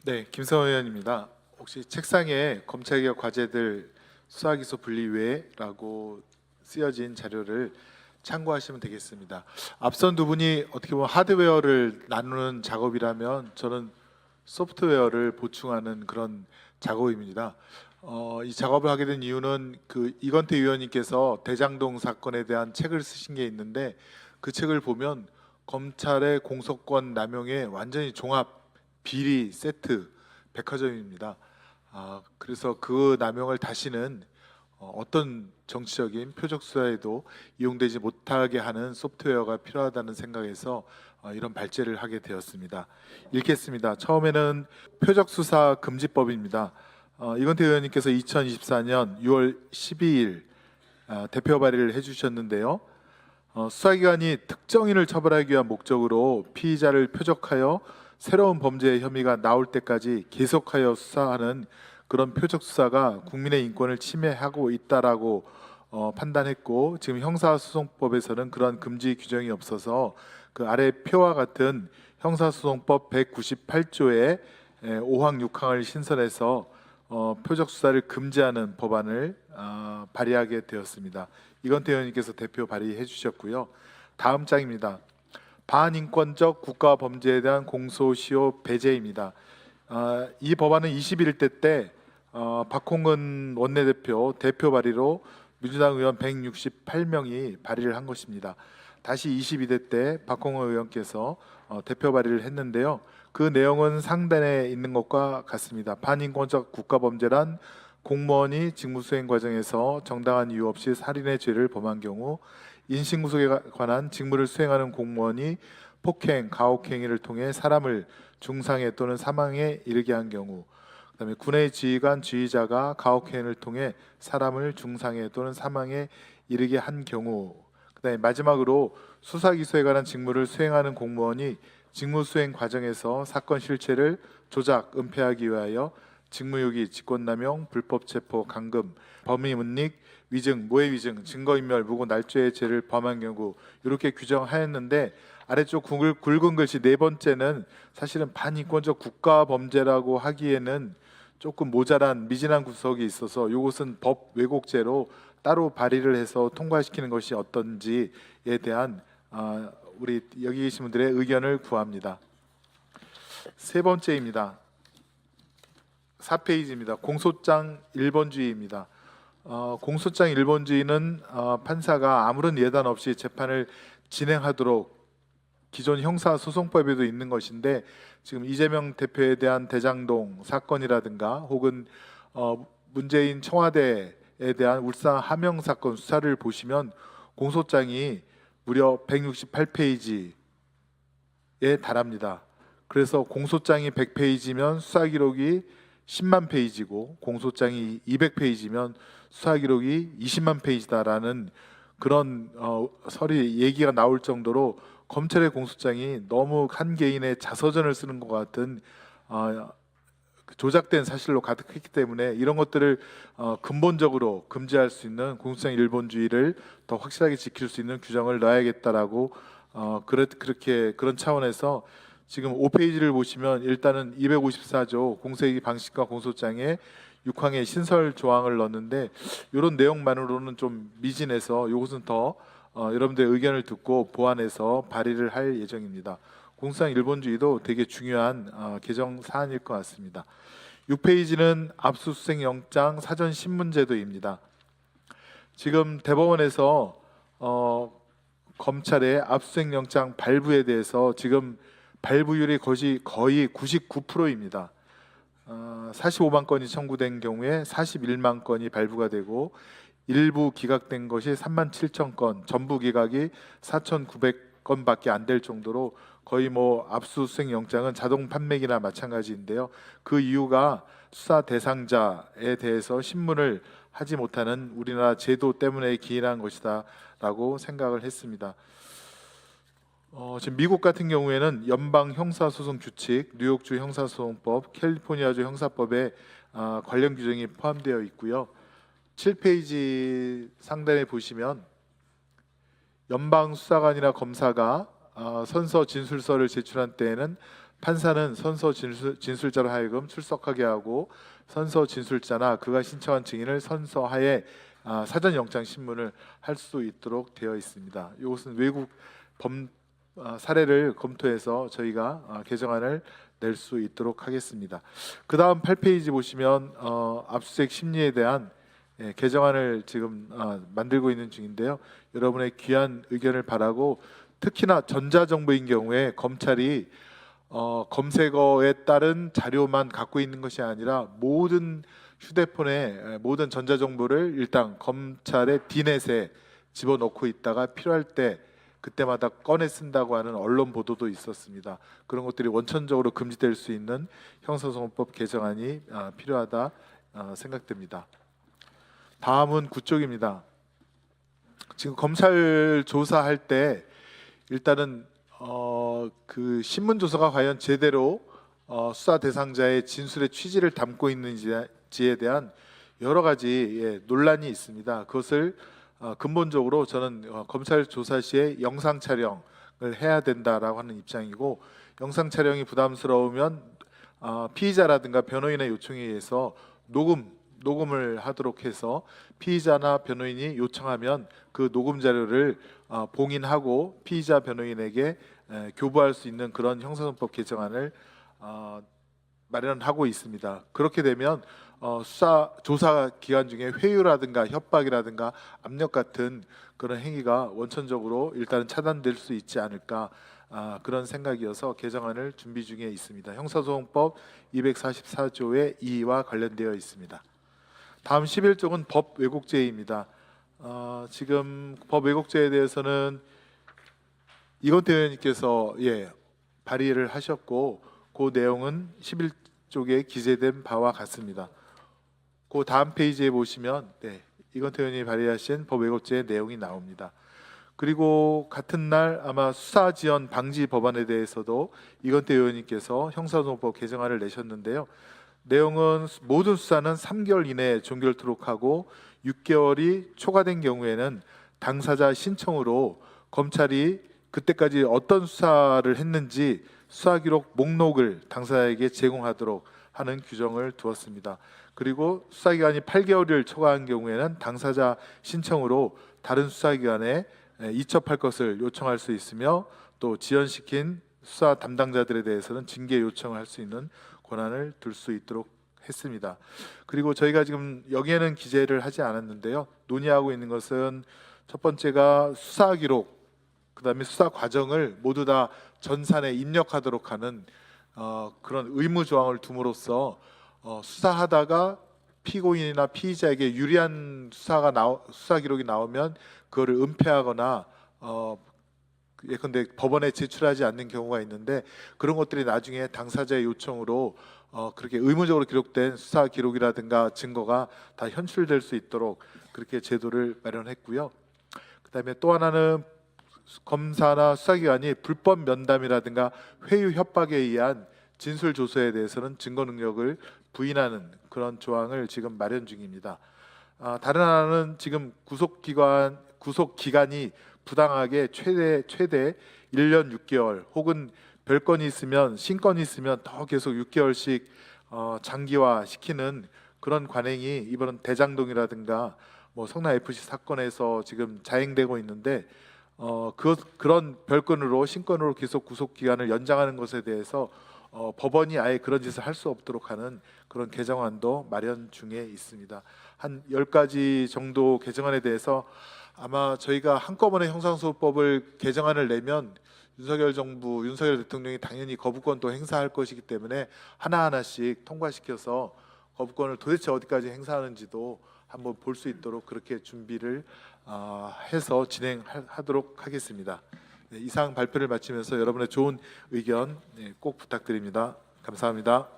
네, 김성호 의원입니다. 혹시 책상에 검찰개혁 과제들 수사기소 분리외라고 쓰여진 자료를 참고하시면 되겠습니다. 앞선 두 분이 어떻게 보면 하드웨어를 나누는 작업이라면 저는 소프트웨어를 보충하는 그런 작업입니다. 이 작업을 하게 된 이유는 그 이건태 위원님께서 대장동 사건에 대한 책을 쓰신 게 있는데 그 책을 보면 검찰의 공소권 남용의 완전히 종합 비리 세트 백화점입니다. 그래서 그 남용을 다시는 어떤 정치적인 표적 수사에도 이용되지 못하게 하는 소프트웨어가 필요하다는 생각에서 이런 발제를 하게 되었습니다. 읽겠습니다. 처음에는 표적 수사 금지법입니다. 이건태 의원님께서 2024년 6월 12일 대표 발의를 해주셨는데요. 수사기관이 특정인을 처벌하기 위한 목적으로 피의자를 표적하여 새로운 범죄 혐의가 나올 때까지 계속하여 수사하는 그런 표적 수사가 국민의 인권을 침해하고 있다라고 판단했고, 지금 형사소송법에서는 그런 금지 규정이 없어서 그 아래 표와 같은 형사소송법 198조의 5항 6항을 신설해서 표적 수사를 금지하는 법안을 발의하게 되었습니다. 이건태 의원님께서 대표 발의해 주셨고요. 다음 장입니다. 반인권적 국가 범죄에 대한 공소시효 배제입니다. 이 법안은 21대 때 박홍근 원내대표 대표 발의로 민주당 의원 168명이 발의를 한 것입니다. 다시 22대 때 박홍근 의원께서 대표 발의를 했는데요. 그 내용은 상단에 있는 것과 같습니다. 반인권적 국가범죄란 공무원이 직무수행 과정에서 정당한 이유 없이 살인의 죄를 범한 경우, 인신구속에 관한 직무를 수행하는 공무원이 폭행, 가혹행위를 통해 사람을 중상해 또는 사망에 이르게 한 경우, 그다음에 군의 지휘관 지휘자가 가혹행위를 통해 사람을 중상해 또는 사망에 이르게 한 경우, 그다음에 마지막으로 수사 기소에 관한 직무를 수행하는 공무원이 직무 수행 과정에서 사건 실체를 조작, 은폐하기 위하여 직무유기, 직권남용, 불법 체포, 감금, 범의문닉, 위증, 모해위증, 증거인멸, 무고 날조의 죄를 범한 경우 이렇게 규정하였는데, 아래쪽 굵은 글씨 네 번째는 사실은 반인권적 국가범죄라고 하기에는 조금 모자란 미진한 구석이 있어서 이것은 법 왜곡죄로 따로 발의를 해서 통과시키는 것이 어떤지에 대한 우리 여기 계신 분들의 의견을 구합니다. 세 번째입니다. 4페이지입니다. 공소장 1번주의입니다. 공소장 1번주의는 판사가 아무런 예단 없이 재판을 진행하도록 기존 형사소송법에도 있는 것인데, 지금 이재명 대표에 대한 대장동 사건이라든가 혹은 문재인 청와대에 대한 울산 하명 사건 수사를 보시면 공소장이 무려 168페이지에 달합니다. 그래서 공소장이 100페이지면 수사 기록이 10만 페이지고 공소장이 200페이지면 수사 기록이 20만 페이지다라는 그런 설이 얘기가 나올 정도로 검찰의 공소장이 너무 한 개인의 자서전을 쓰는 것 같은 조작된 사실로 가득했기 때문에 이런 것들을 근본적으로 금지할 수 있는 공소장 일본주의를 더 확실하게 지킬 수 있는 규정을 넣어야겠다라고 그렇게 그런 차원에서 지금 5페이지를 보시면 일단은 254조 공소이기 방식과 공소장에 6항의 신설 조항을 넣었는데, 이런 내용만으로는 좀 미진해서 이것은 더 여러분들의 의견을 듣고 보완해서 발의를 할 예정입니다. 공소장 일본주의도 되게 중요한 개정 사안일 것 같습니다. 6페이지는 압수수색 영장 사전 신문제도입니다. 지금 대법원에서 검찰의 압수수색 영장 발부에 대해서 지금 발부율이 거의 99%입니다. 45만 건이 청구된 경우에 41만 건이 발부가 되고, 일부 기각된 것이 3만 7천 건, 전부 기각이 4,900건밖에 안 될 정도로 거의 뭐 압수수색 영장은 자동 판매기나 마찬가지인데요. 그 이유가 수사 대상자에 대해서 신문을 하지 못하는 우리나라 제도 때문에 기인한 것이다라고 생각을 했습니다. 지금 미국 같은 경우에는 연방 형사소송 규칙, 뉴욕주 형사소송법, 캘리포니아주 형사법에 관련 규정이 포함되어 있고요. 7페이지 상단에 보시면 연방 수사관이나 검사가 선서 진술서를 제출한 때에는 판사는 선서 진술자로 하여금 출석하게 하고 선서 진술자나 그가 신청한 증인을 선서하에 사전 영장 신문을 할 수 있도록 되어 있습니다. 이것은 외국 사례를 검토해서 저희가 개정안을 낼 수 있도록 하겠습니다. 그 다음 8페이지 보시면 압수수색 심리에 대한 개정안을 지금 만들고 있는 중인데요. 여러분의 귀한 의견을 바라고, 특히나 전자정보인 경우에 검찰이 검색어에 따른 자료만 갖고 있는 것이 아니라 모든 휴대폰의 모든 전자정보를 일단 검찰의 디넷에 집어넣고 있다가 필요할 때 그때마다 꺼내 쓴다고 하는 언론 보도도 있었습니다. 그런 것들이 원천적으로 금지될 수 있는 형사소송법 개정안이 필요하다 생각됩니다. 다음은 9쪽입니다. 지금 검찰 조사할 때 일단은 그 신문 조서가 과연 제대로 수사 대상자의 진술의 취지를 담고 있는지에 대한 여러 가지 논란이 있습니다. 그것을 근본적으로 저는 검찰 조사 시에 영상 촬영을 해야 된다라고 하는 입장이고, 영상 촬영이 부담스러우면 피의자라든가 변호인의 요청에 의해서 녹음을 하도록 해서 피의자나 변호인이 요청하면 그 녹음 자료를 봉인하고 피의자 변호인에게 교부할 수 있는 그런 형사소송법 개정안을 마련하고 있습니다. 그렇게 되면 수사 조사 기간 중에 회유라든가 협박이라든가 압력 같은 그런 행위가 원천적으로 일단은 차단될 수 있지 않을까, 그런 생각이어서 개정안을 준비 중에 있습니다. 형사소송법 244조의 2와 관련되어 있습니다. 다음 11쪽은 법 왜곡죄입니다. 지금 법 왜곡죄에 대해서는 이건태 의원님께서 발의를 하셨고, 그 내용은 11쪽에 기재된 바와 같습니다. 그 다음 페이지에 보시면 이건태 의원이 발의하신 법 왜곡죄의 내용이 나옵니다. 그리고 같은 날 아마 수사지연 방지 법안에 대해서도 이건태 의원님께서 형사소송법 개정안을 내셨는데요. 내용은 모든 수사는 3개월 이내에 종결토록 하고 6개월이 초과된 경우에는 당사자 신청으로 검찰이 그때까지 어떤 수사를 했는지 수사기록 목록을 당사자에게 제공하도록 하는 규정을 두었습니다. 그리고 수사기간이 8개월을 초과한 경우에는 당사자 신청으로 다른 수사기관에 이첩할 것을 요청할 수 있으며, 또 지연시킨 수사 담당자들에 대해서는 징계 요청을 할 수 있는 권한을 둘 수 있도록 했습니다. 그리고 저희가 지금 여기에는 기재를 하지 않았는데요. 논의하고 있는 것은 첫 번째가 수사 기록, 그다음에 수사 과정을 모두 다 전산에 입력하도록 하는 그런 의무 조항을 둠으로써 수사하다가 피고인이나 피의자에게 유리한 수사 기록이 나오면 그거를 은폐하거나 예컨대 법원에 제출하지 않는 경우가 있는데, 그런 것들이 나중에 당사자의 요청으로 그렇게 의무적으로 기록된 수사 기록이라든가 증거가 다 현출될 수 있도록 그렇게 제도를 마련했고요. 그다음에 또 하나는 검사나 수사기관이 불법 면담이라든가 회유 협박에 의한 진술 조서에 대해서는 증거 능력을 부인하는 그런 조항을 지금 마련 중입니다. 다른 하나는 지금 구속 기간이 부당하게 최대 1년 6개월 혹은 별건이 있으면 신건이 있으면 더 계속 6개월씩 장기화 시키는 그런 관행이 이번 대장동이라든가 성남 FC 사건에서 지금 자행되고 있는데, 그런 별건으로 신건으로 계속 구속 기간을 연장하는 것에 대해서 법원이 아예 그런 짓을 할 수 없도록 하는 그런 개정안도 마련 중에 있습니다. 한 10가지 정도 개정안에 대해서 아마 저희가 한꺼번에 형사소송법을 개정안을 내면 윤석열 대통령이 당연히 거부권도 행사할 것이기 때문에 하나하나씩 통과시켜서 거부권을 도대체 어디까지 행사하는지도 한번 볼 수 있도록 그렇게 준비를 해서 진행하도록 하겠습니다. 이상 발표를 마치면서 여러분의 좋은 의견 꼭 부탁드립니다. 감사합니다.